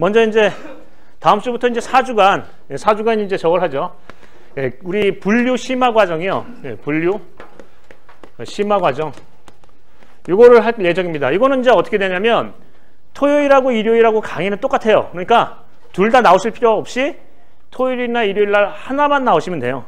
먼저 이제 다음 주부터 이제 4주간 이제 저걸 하죠. 예, 우리 분류 심화 과정이요. 예, 분류 심화 과정. 이거를 할 예정입니다. 이거는 이제 어떻게 되냐면 토요일하고 일요일하고 강의는 똑같아요. 그러니까 둘 다 나오실 필요 없이 토요일이나 일요일 날 하나만 나오시면 돼요.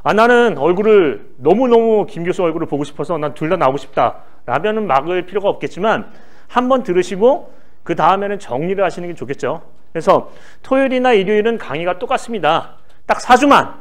아, 나는 얼굴을 너무너무 김 교수 얼굴을 보고 싶어서 난 둘 다 나오고 싶다 라면은 막을 필요가 없겠지만 한번 들으시고 그 다음에는 정리를 하시는 게 좋겠죠. 그래서 토요일이나 일요일은 강의가 똑같습니다. 딱 4주만.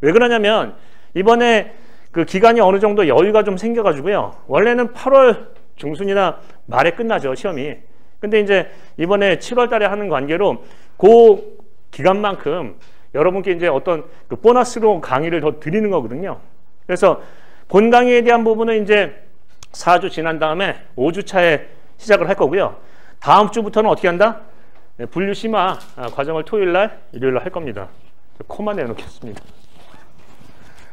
왜 그러냐면 이번에 그 기간이 어느 정도 여유가 좀 생겨가지고요. 원래는 8월 중순이나 말에 끝나죠, 시험이. 근데 이제 이번에 7월 달에 하는 관계로 그 기간만큼 여러분께 이제 어떤 그 보너스로 강의를 더 드리는 거거든요. 그래서 본 강의에 대한 부분은 이제 4주 지난 다음에 5주 차에 시작을 할 거고요. 다음 주부터는 어떻게 한다? 분류 심화 과정을 토요일 날, 일요일 날 할 겁니다. 코만 내놓겠습니다.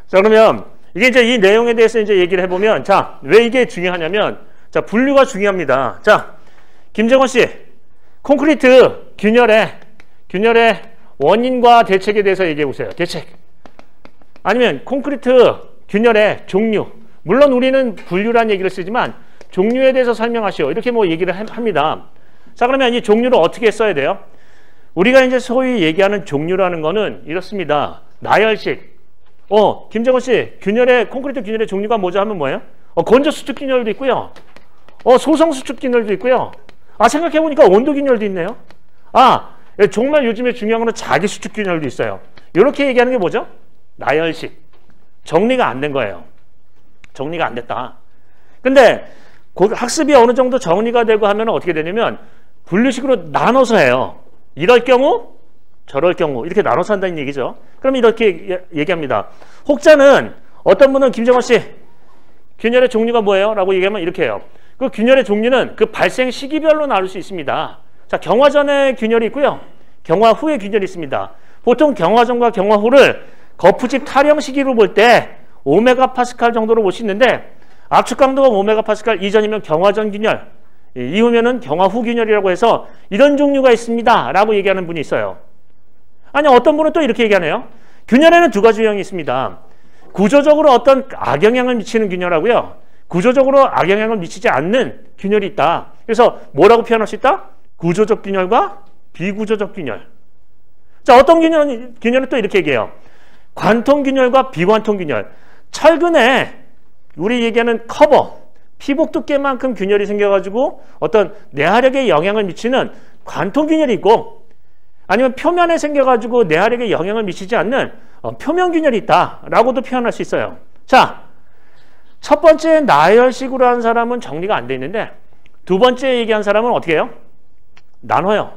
자, 그러면 이게 이제 이 내용에 대해서 이제 얘기를 해보면, 자, 왜 이게 중요하냐면, 자, 분류가 중요합니다. 자, 김정원 씨, 콘크리트 균열의 원인과 대책에 대해서 얘기해 보세요. 대책. 아니면 콘크리트 균열의 종류. 물론 우리는 분류란 얘기를 쓰지만 종류에 대해서 설명하시오. 이렇게 뭐 얘기를 합니다. 자, 그러면 이 종류를 어떻게 써야 돼요? 우리가 이제 소위 얘기하는 종류라는 거는 이렇습니다. 나열식. 김정원 씨, 콘크리트 균열의 종류가 뭐죠? 하면 뭐예요? 건조 수축 균열도 있고요. 소성 수축 균열도 있고요. 아, 생각해보니까 온도 균열도 있네요. 아, 정말 요즘에 중요한 거는 자기 수축 균열도 있어요. 이렇게 얘기하는 게 뭐죠? 나열식. 정리가 안 된 거예요. 정리가 안 됐다. 근데 학습이 어느 정도 정리가 되고 하면 어떻게 되냐면 분류식으로 나눠서 해요. 이럴 경우, 저럴 경우 이렇게 나눠서 한다는 얘기죠. 그럼 이렇게 얘기합니다. 혹자는 어떤 분은 김정원 씨, 균열의 종류가 뭐예요? 라고 얘기하면 이렇게 해요. 그 균열의 종류는 그 발생 시기별로 나눌 수 있습니다. 자, 경화 전에 균열이 있고요. 경화 후에 균열이 있습니다. 보통 경화 전과 경화 후를 거푸집 타령 시기로 볼 때 5메가파스칼 정도로 볼 수 있는데 압축 강도가 5메가파스칼 이전이면 경화 전 균열, 이후면은 경화 후 균열이라고 해서 이런 종류가 있습니다. 라고 얘기하는 분이 있어요. 아니, 어떤 분은 또 이렇게 얘기하네요. 균열에는 두 가지 유형이 있습니다. 구조적으로 어떤 악영향을 미치는 균열하고요. 구조적으로 악영향을 미치지 않는 균열이 있다. 그래서 뭐라고 표현할 수 있다? 구조적 균열과 비구조적 균열. 자, 어떤 균열은 또 이렇게 얘기해요. 관통 균열과 비관통 균열. 철근에 우리 얘기하는 커버, 피복 두께만큼 균열이 생겨가지고 어떤 내화력에 영향을 미치는 관통 균열이 있고, 아니면 표면에 생겨가지고 내화력에 영향을 미치지 않는 표면 균열이 있다라고도 표현할 수 있어요. 자, 첫 번째 나열식으로 한 사람은 정리가 안 돼 있는데 두 번째 얘기한 사람은 어떻게 해요? 나눠요.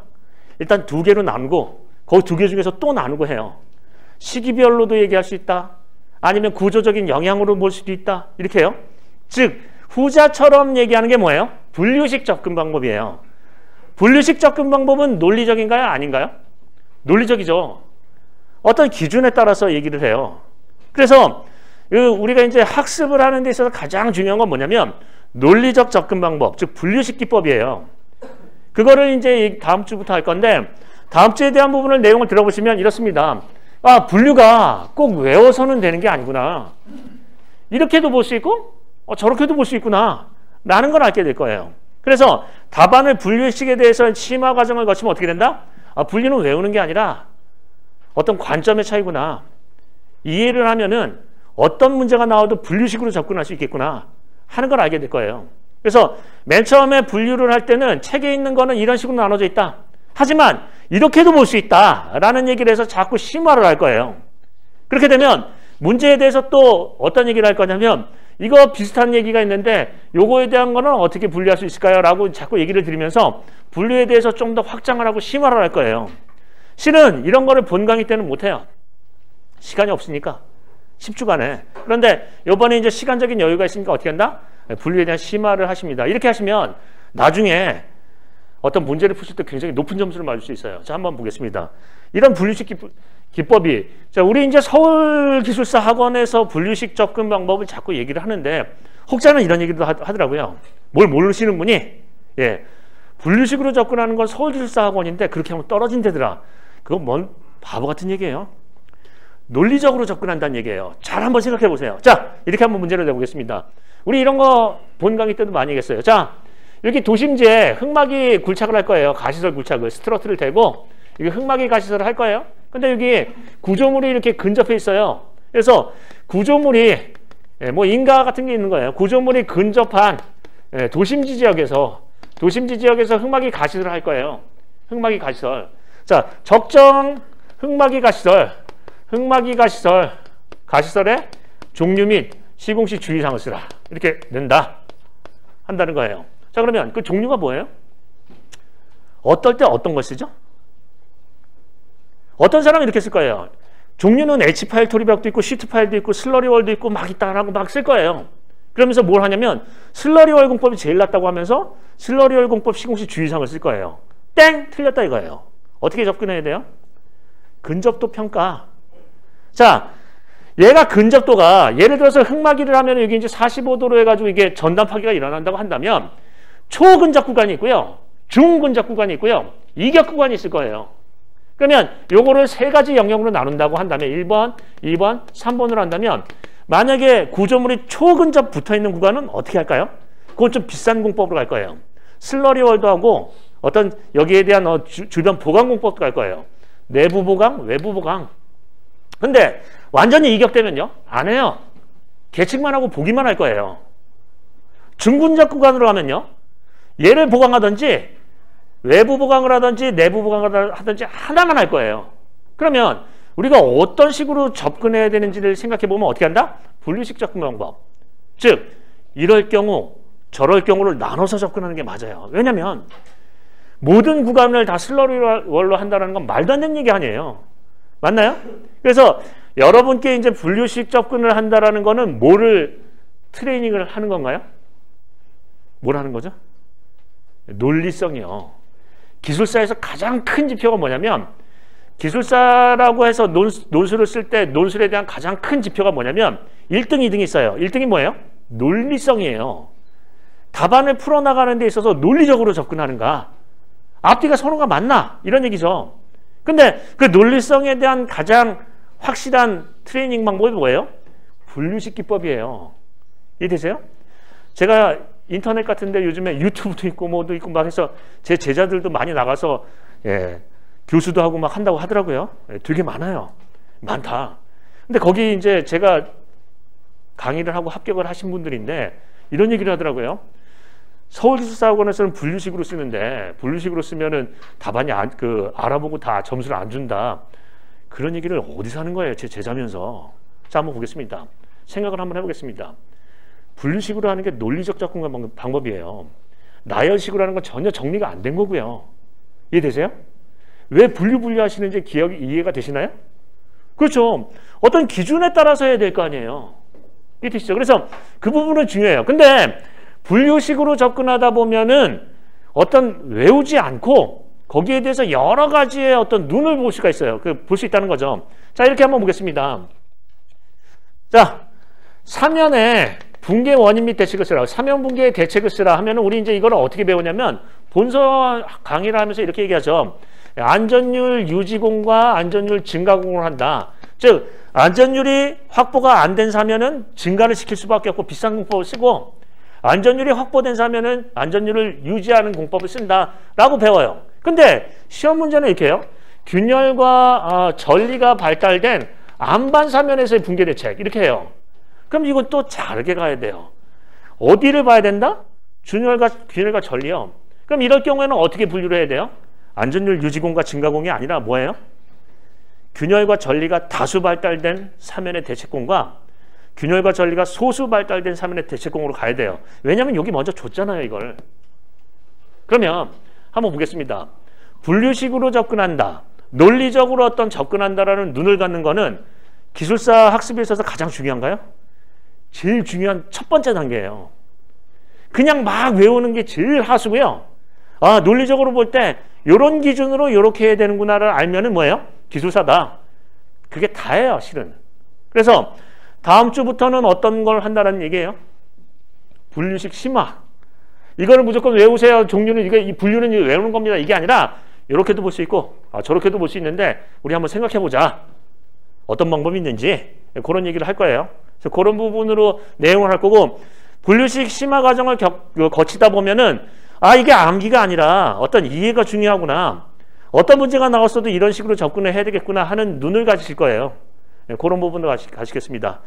일단 두 개로 나누고 그 두 개 중에서 또 나누고 해요. 시기별로도 얘기할 수 있다. 아니면 구조적인 영향으로 볼 수도 있다. 이렇게 해요. 즉 후자처럼 얘기하는 게 뭐예요? 분류식 접근 방법이에요. 분류식 접근 방법은 논리적인가요? 아닌가요? 논리적이죠. 어떤 기준에 따라서 얘기를 해요. 그래서 우리가 이제 학습을 하는 데 있어서 가장 중요한 건 뭐냐면 논리적 접근 방법, 즉 분류식 기법이에요. 그거를 이제 다음 주부터 할 건데 다음 주에 대한 부분을 내용을 들어보시면 이렇습니다. 아, 분류가 꼭 외워서는 되는 게 아니구나. 이렇게도 볼 수 있고 저렇게도 볼 수 있구나 라는 걸 알게 될 거예요. 그래서 답안을 분류식에 대해서 심화 과정을 거치면 어떻게 된다? 아, 분류는 외우는 게 아니라 어떤 관점의 차이구나. 이해를 하면은 어떤 문제가 나와도 분류식으로 접근할 수 있겠구나 하는 걸 알게 될 거예요. 그래서 맨 처음에 분류를 할 때는 책에 있는 거는 이런 식으로 나눠져 있다. 하지만 이렇게도 볼 수 있다라는 얘기를 해서 자꾸 심화를 할 거예요. 그렇게 되면 문제에 대해서 또 어떤 얘기를 할 거냐면 이거 비슷한 얘기가 있는데 요거에 대한 거는 어떻게 분류할 수 있을까요? 라고 자꾸 얘기를 드리면서 분류에 대해서 좀 더 확장을 하고 심화를 할 거예요. 실은 이런 거를 본 강의 때는 못해요. 시간이 없으니까. 10주간에. 그런데 이번에 이제 시간적인 여유가 있으니까 어떻게 한다? 분류에 대한 심화를 하십니다. 이렇게 하시면 나중에 어떤 문제를 푸실 때 굉장히 높은 점수를 맞을 수 있어요. 자, 한번 보겠습니다. 이런 분류식 기법이, 자, 우리 이제 서울기술사 학원에서 분류식 접근 방법을 자꾸 얘기를 하는데 혹자는 이런 얘기도 하더라고요. 뭘 모르시는 분이, 예, 분류식으로 접근하는 건 서울기술사학원인데 그렇게 하면 떨어진대더라. 그건 뭔 바보 같은 얘기예요. 논리적으로 접근한다는 얘기예요. 잘 한번 생각해 보세요. 자, 이렇게 한번 문제를 내보겠습니다. 우리 이런 거 본 강의 때도 많이 했어요. 자, 여기 도심지에 흙막이 굴착을 할 거예요. 가시설 굴착을 스트러트를 대고 이게 흙막이 가시설을 할 거예요. 근데 여기 구조물이 이렇게 근접해 있어요. 그래서 구조물이 뭐 인가 같은 게 있는 거예요. 구조물이 근접한 도심지 지역에서 흙막이 가시설을 할 거예요. 흙막이 가시설. 자, 적정 흙막이 가시설의 종류 및 시공시 주의사항을 쓰라. 이렇게 낸다. 한다는 거예요. 자, 그러면 그 종류가 뭐예요? 어떨 때 어떤 걸 쓰죠? 어떤 사람은 이렇게 쓸 거예요. 종류는 H파일 토리벽도 있고 시트파일도 있고 슬러리월도 있고 막 있다라고 막 쓸 거예요. 그러면서 뭘 하냐면 슬러리월 공법이 제일 낫다고 하면서 슬러리월 공법 시공시 주의사항을 쓸 거예요. 땡! 틀렸다 이거예요. 어떻게 접근해야 돼요? 근접도 평가. 자, 얘가 근접도가 예를 들어서 흙막이를 하면 여기 이제 45도로 해가지고 이게 전단 파기가 일어난다고 한다면 초근접 구간이 있고요. 중근접 구간이 있고요. 이격 구간이 있을 거예요. 그러면 요거를 세 가지 영역으로 나눈다고 한다면 1번, 2번, 3번으로 한다면 만약에 구조물이 초근접 붙어있는 구간은 어떻게 할까요? 그건 좀 비싼 공법으로 갈 거예요. 슬러리월도 하고 어떤 여기에 대한 주변 보강 공법도 갈 거예요. 내부 보강, 외부 보강. 근데 완전히 이격되면요? 안 해요. 계측만 하고 보기만 할 거예요. 중근접 구간으로 가면요? 얘를 보강하든지 외부 보강을 하든지 내부 보강을 하든지 하나만 할 거예요. 그러면 우리가 어떤 식으로 접근해야 되는지를 생각해 보면 어떻게 한다? 분류식 접근 방법. 즉 이럴 경우 저럴 경우를 나눠서 접근하는 게 맞아요. 왜냐하면 모든 구간을 다 슬러리월로 한다는 건 말도 안 되는 얘기 아니에요. 맞나요? 그래서 여러분께 이제 분류식 접근을 한다라는 거는 뭐를 트레이닝을 하는 건가요? 뭘 하는 거죠? 논리성이요. 기술사에서 가장 큰 지표가 뭐냐면 기술사라고 해서 논술을 쓸 때 논술에 대한 가장 큰 지표가 뭐냐면 1등, 2등이 있어요. 1등이 뭐예요? 논리성이에요. 답안을 풀어나가는 데 있어서 논리적으로 접근하는가? 앞뒤가 서로가 맞나? 이런 얘기죠. 근데 그 논리성에 대한 가장 확실한 트레이닝 방법이 뭐예요? 분류식 기법이에요. 이해되세요? 제가 인터넷 같은데 요즘에 유튜브도 있고 뭐도 있고 막 해서 제 제자들도 많이 나가서 교수도 하고 막 한다고 하더라고요. 되게 많아요. 많다. 근데 거기 이제 제가 강의를 하고 합격을 하신 분들인데 이런 얘기를 하더라고요. 서울기술사학원에서는 분류식으로 쓰는데 분류식으로 쓰면은 답안이 알아보고 다 점수를 안 준다. 그런 얘기를 어디서 하는 거예요? 제 제자면서. 자, 한번 보겠습니다. 생각을 한번 해보겠습니다. 분류식으로 하는 게 논리적 접근 방법이에요. 나열식으로 하는 건 전혀 정리가 안 된 거고요. 이해되세요? 왜 분류하시는지 이해가 되시나요? 그렇죠. 어떤 기준에 따라서 해야 될 거 아니에요. 이해되시죠? 그래서 그 부분은 중요해요. 근데 분류식으로 접근하다 보면은 어떤 외우지 않고 거기에 대해서 여러 가지의 어떤 눈을 볼 수가 있어요. 볼 수 있다는 거죠. 자, 이렇게 한번 보겠습니다. 자, 사면에 붕괴 원인 및 대책을 쓰라. 사면 붕괴의 대책을 쓰라 하면은 우리 이제 이거를 어떻게 배우냐면 본서 강의를 하면서 이렇게 얘기하죠. 안전율 유지공과 안전율 증가공을 한다. 즉 안전율이 확보가 안 된 사면은 증가를 시킬 수밖에 없고 비싼 공법을 쓰고 안전율이 확보된 사면은 안전율을 유지하는 공법을 쓴다라고 배워요. 근데 시험 문제는 이렇게 해요. 균열과 전리가 발달된 안반 사면에서의 붕괴 대책 이렇게 해요. 그럼 이건 또 다르게 가야 돼요. 어디를 봐야 된다? 균열과 전리요. 그럼 이럴 경우에는 어떻게 분류를 해야 돼요? 안전율 유지공과 증가공이 아니라 뭐예요? 균열과 전리가 다수 발달된 사면의 대책공과 균열과 전리가 소수 발달된 사면의 대책공으로 가야 돼요. 왜냐하면 여기 먼저 줬잖아요, 이걸. 그러면 한번 보겠습니다. 분류식으로 접근한다. 논리적으로 어떤 접근한다라는 눈을 갖는 거는 기술사 학습에 있어서 가장 중요한가요? 제일 중요한 첫 번째 단계예요. 그냥 막 외우는 게 제일 하수고요. 아, 논리적으로 볼 때 이런 기준으로 이렇게 해야 되는구나를 알면은 뭐예요? 기술사다. 그게 다예요, 실은. 그래서 다음 주부터는 어떤 걸 한다는 얘기예요? 분류식 심화. 이거를 무조건 외우세요. 종류는 이 분류는 외우는 겁니다. 이게 아니라 이렇게도 볼 수 있고 저렇게도 볼 수 있는데 우리 한번 생각해 보자. 어떤 방법이 있는지 그런 얘기를 할 거예요. 그래서 그런 부분으로 내용을 할 거고 분류식 심화 과정을 거치다 보면은 이게 암기가 아니라 어떤 이해가 중요하구나. 어떤 문제가 나왔어도 이런 식으로 접근을 해야 되겠구나 하는 눈을 가지실 거예요. 그런 부분을 가시겠습니다.